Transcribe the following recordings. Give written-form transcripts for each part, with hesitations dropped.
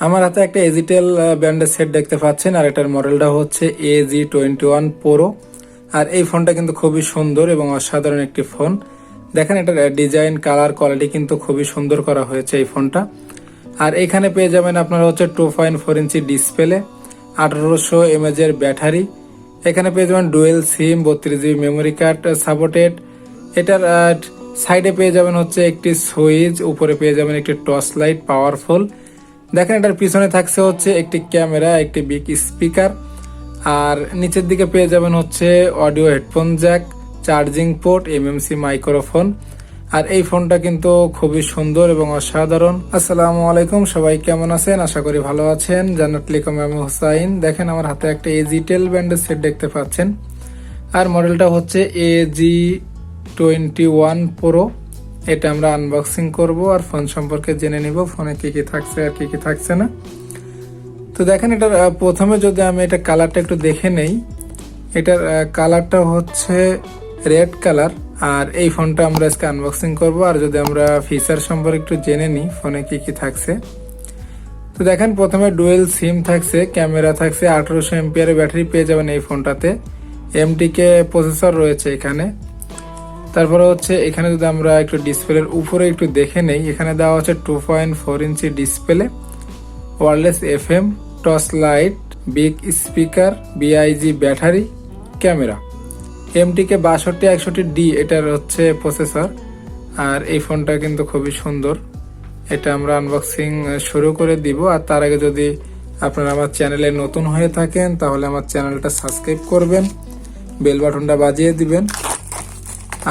আমার হাতে একটা এজিটেল ব্র্যান্ডের সেট দেখতে পাচ্ছেন, আর এটার মডেলটা হচ্ছে AG21 Pro। আর এই ফোনটা কিন্তু খুবই সুন্দর এবং অসাধারণ একটি ফোন। দেখেন এটার ডিজাইন, কালার, কোয়ালিটি কিন্তু খুবই সুন্দর করা হয়েছে এই ফোনটা। আর এখানে পেয়ে যাবেন আপনারা হচ্ছে 2.4 ইঞ্চি ডিসপ্লে, 1800 mAh এর ব্যাটারি। এখানে পেয়ে যাবেন ডুয়েল সিম, 32 GB মেমোরি কার্ড সাপোর্টেড। এটার সাইডে পেয়ে যাবেন হচ্ছে একটি সুইচ, উপরে পেয়ে যাবেন একটি টর্চ লাইট পাওয়ারফুল। দেখেন এটার পিছনে থাকছে হচ্ছে একটি ক্যামেরা, একটি বিগ স্পিকার, আর নিচের দিকে পেয়ে যাবেন হচ্ছে audio headphone jack, charging port, MMC microphone. আর এই ফোনটা কিন্তু খুবই সুন্দর এবং অসাধারণ। আসসালামু আলাইকুম, সবাই কেমন আছেন? আশা করি ভালো আছেন। জান্নাত টেলিকম আমি হুসাইন। দেখেন আমার হাতে একটা এজিটেল ব্র্যান্ডের সেট দেখতে পাচ্ছেন, আর মডেলটা হচ্ছে AG21 Pro। এটা আমরা আনবক্সিং করব আর ফোন সম্পর্কে জেনে নিব, ফোনে কি কি থাকছে আর কি কি থাকছে না। তো দেখেন এটার প্রথমে যদি আমি এটা কালারটা একটু দেখে নেই, এটার কালারটা হচ্ছে রেড কালার। আর এই ফোনটা আমরা আজকে আনবক্সিং করব, আর যদি আমরা ফিচার সম্পর্কে একটু জেনে নিই ফোনে কি কি থাকছে। তো দেখেন প্রথমে ডুয়েল সিম থাকছে, ক্যামেরা থাকছে, 1800 mAh ব্যাটারি পেয়ে যাবেন এই ফোনটাতে। MTK প্রসেসর রয়েছে এখানে। তারপরে হচ্ছে এখানে যদি আমরা একটু ডিসপ্লের উপরে একটু দেখে নেই, এখানে দেওয়া হচ্ছে 2.4 inch display, wireless FM, torch light, big speaker, BIG battery, camera. MTK 6261D এটার হচ্ছে প্রসেসর। আর এই ফোনটা কিন্তু খুবই সুন্দর। এটা আমরা আনবক্সিং শুরু করে দিব। আর তার আগে যদি আপনারা আমার চ্যানেলে নতুন হয়ে থাকেন তাহলে আমার চ্যানেলটা সাবস্ক্রাইব করবেন, বেল বাটনটা বাজিয়ে দিবেন।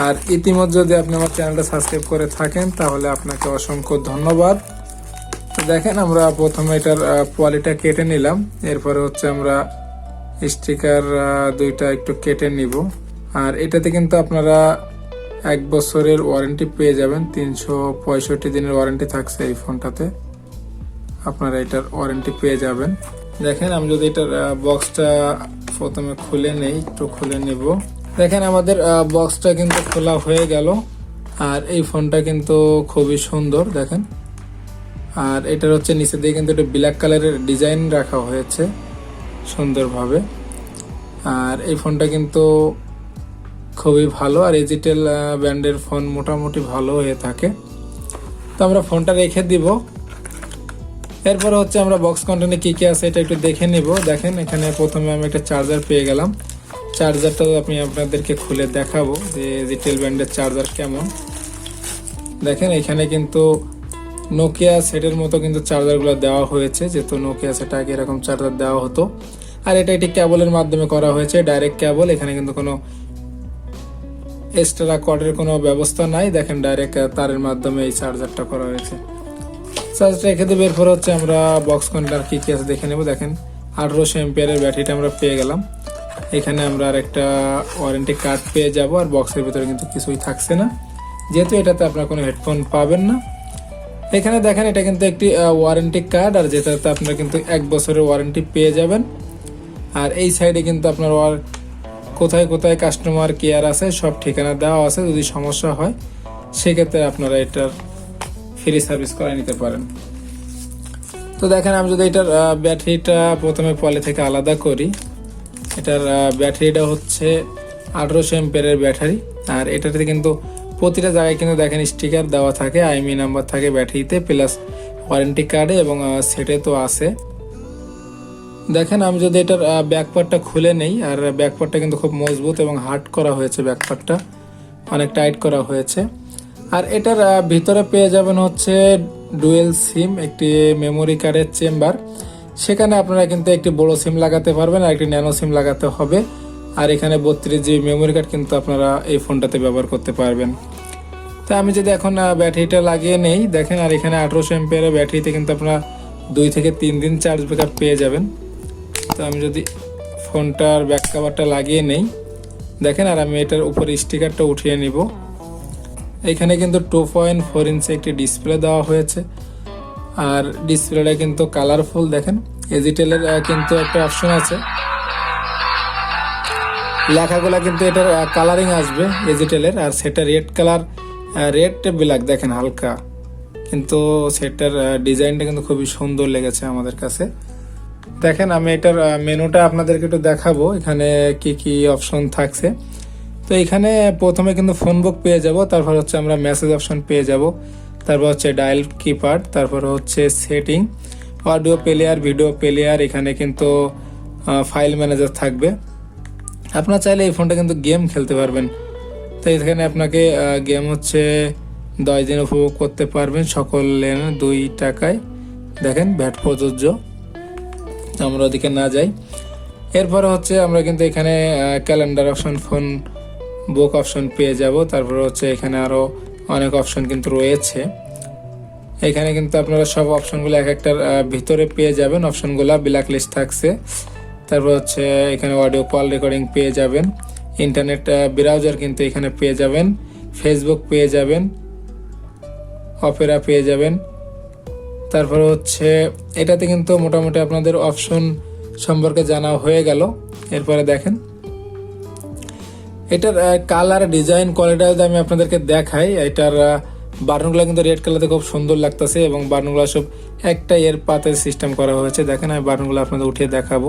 আর ইতিমধ্যে যদি আপনি আমার চ্যানেলটা সাবস্ক্রাইব করে থাকেন তাহলে আপনাকে অসংখ্য ধন্যবাদ। তো দেখেন আমরা প্রথমে এটার কোয়ালিটিটা কেটে নিলাম, এরপরে হচ্ছে আমরা স্টিকার দুইটা একটু কেটে নিব। আর এটাতে কিন্তু আপনারা 1 বছরের ওয়ারেন্টি পেয়ে যাবেন, 365 দিনের ওয়ারেন্টি থাকছে এই ফোনটাতে। আপনারা এটার ওয়ারেন্টি পেয়ে যাবেন। দেখেন আমি যদি এটার বক্সটা প্রথমে খুলে নেই, একটু খুলে নিব। দেখেন আমাদের বক্সটা কিন্তু খোলা হয়ে গেল। আর এই ফোনটা কিন্তু খুবই সুন্দর দেখেন। আর এটার হচ্ছে নিচে দিয়ে কিন্তু একটা ব্ল্যাক কালারের ডিজাইন রাখা হয়েছে সুন্দরভাবে। আর এই ফোনটা কিন্তু খুবই ভালো। আর এজিটেল ব্র্যান্ডের ফোন মোটামুটি ভালো হয়ে থাকে। তো আমরা ফোনটা রেখে দিব। এরপর হচ্ছে আমরা বক্স কন্টেন্টে কি কি আছে এটা একটু দেখে নিব। দেখেন এখানে প্রথমে আমি একটা চার্জার পেয়ে গেলাম। চার্জারটা আমি আপনাদেরকে খুলে দেখাবো যে এজিটেল ব্র্যান্ডের চার্জার কেমন। দেখেন এখানে কিন্তু নোকিয়া সেটের মতো কিন্তু চার্জারগুলো দেওয়া হয়েছে, যেহেতু নোকিয়া সেট আগে এরকম চার্জার দেওয়া হতো। আর এটা একটি কেবলের মাধ্যমে করা হয়েছে, ডাইরেক্ট কেবল। এখানে কিন্তু কোনো এক্সট্রা কর্ডের কোনো ব্যবস্থা নাই। দেখেন ডাইরেক্ট তারের মাধ্যমে এই চার্জারটা করা হয়েছে। চার্জারটা রেখে দেবো। এরপর হচ্ছে আমরা বক্স কন্টেন্ট কি কি আছে দেখে নেব। দেখেন 1800 mAh ব্যাটারিটা আমরা পেয়ে গেলাম। এখানে আমরা আর একটা ওয়ারেন্টি কার্ড পেয়ে যাব। আর বক্সের ভিতরে কিন্তু কিছুই থাকছে না, যেহেতু এটাতে আপনারা কোনো হেডফোন পাবেন না। এখানে দেখেন এটা কিন্তু একটি ওয়ারেন্টি কার্ড, আর যেটাতে আপনারা কিন্তু 1 বছরের ওয়ারেন্টি পেয়ে যাবেন। আর এই সাইডে কিন্তু আপনার কোথায় কোথায় কাস্টমার কেয়ার আছে সব ঠিকানা দেওয়া আছে। যদি সমস্যা হয় সেক্ষেত্রে আপনারা এটার ফ্রি সার্ভিস করে নিতে পারেন। তো দেখেন আমি যদি এটার ব্যাটারিটা প্রথমে পলি থেকে আলাদা করি, এটার ব্যাটারিটা হচ্ছে 1800 mAh ব্যাটারি। আর এটাতে কিন্তু প্রতিটা জায়গায় কিন্তু দেখেন স্টিকার দেওয়া থাকে, IMEI নাম্বার থাকে ব্যাটারিতে, প্লাস ওয়ারেন্টি কার্ডে এবং সেটে তো আছে। দেখেন আমি যদি এটার ব্যাকপার্টটা খুলে নেই, আর ব্যাকপার্টটা কিন্তু খুব মজবুত এবং হার্ড করা হয়েছে, ব্যাকপার্টটা অনেক টাইট করা হয়েছে। আর এটার ভিতরে পেয়ে যাবেন হচ্ছে ডুয়েল সিম, একটি মেমোরি কার্ডের চেম্বার। সেখানে আপনারা কিন্তু একটি বড় সিম লাগাতে পারবেন আর একটি ন্যানো সিম লাগাতে হবে। আর এখানে 32 GB মেমোরি কার্ড কিন্তু আপনারা এই ফোনটাতে ব্যবহার করতে পারবেন। তো আমি যদি এখন ব্যাটারিটা লাগিয়ে নেই, দেখেন আর এখানে 1800 mAh ব্যাটারিতে কিন্তু আপনারা 2 থেকে 3 দিন চার্জ ব্যাকআপ পেয়ে যাবেন। তো আমি যদি ফোনটার ব্যাক কভারটা লাগিয়ে নেই, দেখেন আর আমি এটার উপরে স্টিকারটা উঠিয়ে নিব। এখানে কিন্তু 2.4 ইঞ্চি একটি ডিসপ্লে দেওয়া হয়েছে। আর ডিসপ্লেটা কিন্তু কালারফুল। দেখেন এজিটেলের কিন্তু একটা অপশন আছে, লেখাগুলা কিন্তু এটার কালারিং আসবে এজিটেলের। আর সেটা রেড কালার, রেড ব্ল্যাক। দেখেন হালকা কিন্তু সেটার ডিজাইনটা কিন্তু খুবই সুন্দর লেগেছে আমাদের কাছে। দেখেন আমি এটার মেনুটা আপনাদেরকে একটু দেখাবো, এখানে কি কি অপশন থাকছে। তো এখানে প্রথমে কিন্তু ফোন বুক পেয়ে যাব, তারপর হচ্ছে আমরা মেসেজ অপশন পেয়ে যাব, তারপর হচ্ছে ডায়াল কিপ্যাড, তারপর হচ্ছে setting, audio player, video player, এখানে কিন্তু ফাইল ম্যানেজার থাকবে। আপনারা চাইলে এই ফোনটা কিন্তু গেম খেলতে পারবেন। তো এখানে আপনাকে গেম হচ্ছে 10 দিন উপভোগ করতে পারবেন সকল লেন 2 টাকায়। দেখেন ভ্যাট প্রযোজ্য। আমরা ওদিকে না যাই। এরপরে হচ্ছে আমরা কিন্তু এখানে ক্যালেন্ডার অপশন, ফোন বুক অপশন পেয়ে যাব। তারপর হচ্ছে এখানে আরও অনেক অপশন কিন্তু রয়েছে। এখানে কিন্তু আপনারা সব অপশনগুলো এক একটার ভিতরে পেয়ে যাবেন, অপশনগুলো ব্ল্যাক লিস্ট থাকছে। তারপর হচ্ছে এখানে অডিও কল রেকর্ডিং পেয়ে যাবেন, ইন্টারনেট ব্রাউজার কিন্তু এখানে পেয়ে যাবেন, ফেসবুক পেয়ে যাবেন, অপেরা পেয়ে যাবেন। তারপর হচ্ছে এটাতে কিন্তু মোটামুটি আপনাদের অপশন সম্পর্কে জানা হয়ে গেল। এরপরে দেখেন এটার কালার, ডিজাইন, কোয়ালিটি যদি আমি আপনাদেরকে দেখাই, এটার বাটনগুলো কিন্তু রেড কালারে খুব সুন্দর লাগতেছে এবং বাটনগুলো সব একটা এর পাতে সিস্টেম করা হয়েছে। দেখেন আমি বাটনগুলো আপনাদের উঠিয়ে দেখাবো।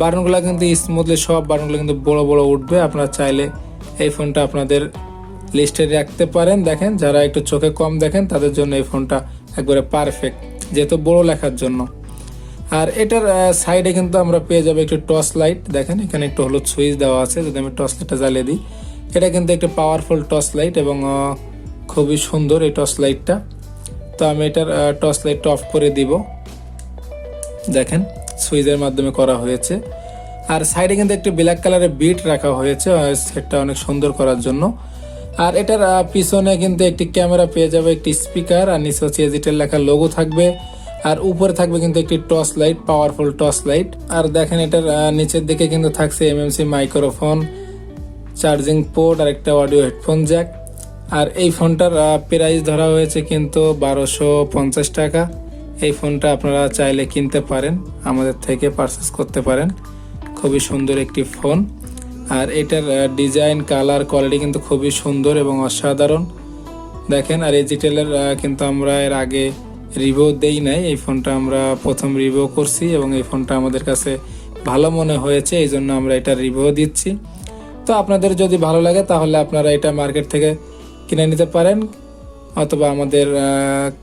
বাটনগুলো কিন্তু স্মুথলি সব বাটনগুলো কিন্তু বড় বড় উঠবে। আপনারা চাইলে এই ফোনটা আপনাদের লিস্টে রাখতে পারেন। দেখেন যারা একটু চোখে কম দেখেন তাদের জন্য এই ফোনটা একবারে পারফেক্ট, যেহেতু বড় লেখার জন্য। আর এটার সাইডে কিন্তু আমরা পেয়ে যাবো একটু টর্চ লাইট। দেখেন এখানে একটু হলুদ সুইচ দেওয়া আছে, যদি আমি টর্চ লাইটটা জ্বালিয়ে দিই, এটা কিন্তু একটু পাওয়ারফুল টর্চ লাইট এবং খুবই সুন্দর এই টর্চ লাইটটা। তো আমি এটার টর্চ লাইটটা অফ করে দিব। দেখেন সুইচের মাধ্যমে করা হয়েছে। আর সাইডে কিন্তু একটি ব্ল্যাক কালারের বিট রাখা হয়েছে সেটটা অনেক সুন্দর করার জন্য। আর এটার পিছনে কিন্তু একটি ক্যামেরা পেয়ে যাবে, একটি স্পিকার, আর নিচে হচ্ছে এজিটেল লেখা লোগো থাকবে। আর উপরে থাকবে কিন্তু একটি torch light, powerful torch light. আর দেখেন এটার নিচের দিকে কিন্তু থাকছে এমএমসি মাইক্রোফোন, চার্জিং পোর্ট আর একটা অডিও হেডফোন জ্যাক। আর এই ফোনটার প্রাইস ধরা হয়েছে কিন্তু 1250 টাকা। এই ফোনটা আপনারা চাইলে কিনতে পারেন, আমাদের থেকে পারচেস করতে পারেন। খুবই সুন্দর একটি ফোন। আর এটার ডিজাইন, কালার, কোয়ালিটি কিন্তু খুবই সুন্দর এবং অসাধারণ। দেখেন আর এজিটেলের কিন্তু আমরা এর আগে রিভিউ দেই নাই, এই ফোনটা আমরা প্রথম রিভিউ করছি এবং এই ফোনটা আমাদের কাছে ভালো মনে হয়েছে, এই জন্য আমরা এটা রিভিউ দিচ্ছি। তো আপনাদের যদি ভালো লাগে তাহলে আপনারা এটা মার্কেট থেকে কিনে নিতে পারেন, অথবা আমাদের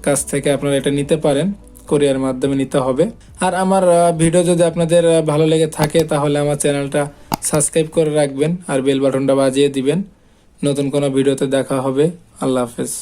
কাছ থেকে আপনারা এটা নিতে পারেন, কোরিয়ার মাধ্যমে নিতে হবে। আর আমার ভিডিও যদি আপনাদের ভালো লেগে থাকে তাহলে আমার চ্যানেলটা সাবস্ক্রাইব করে রাখবেন আর বেল বাটনটা বাজিয়ে দিবেন। নতুন কোনো ভিডিওতে দেখা হবে। আল্লাহ হাফেজ।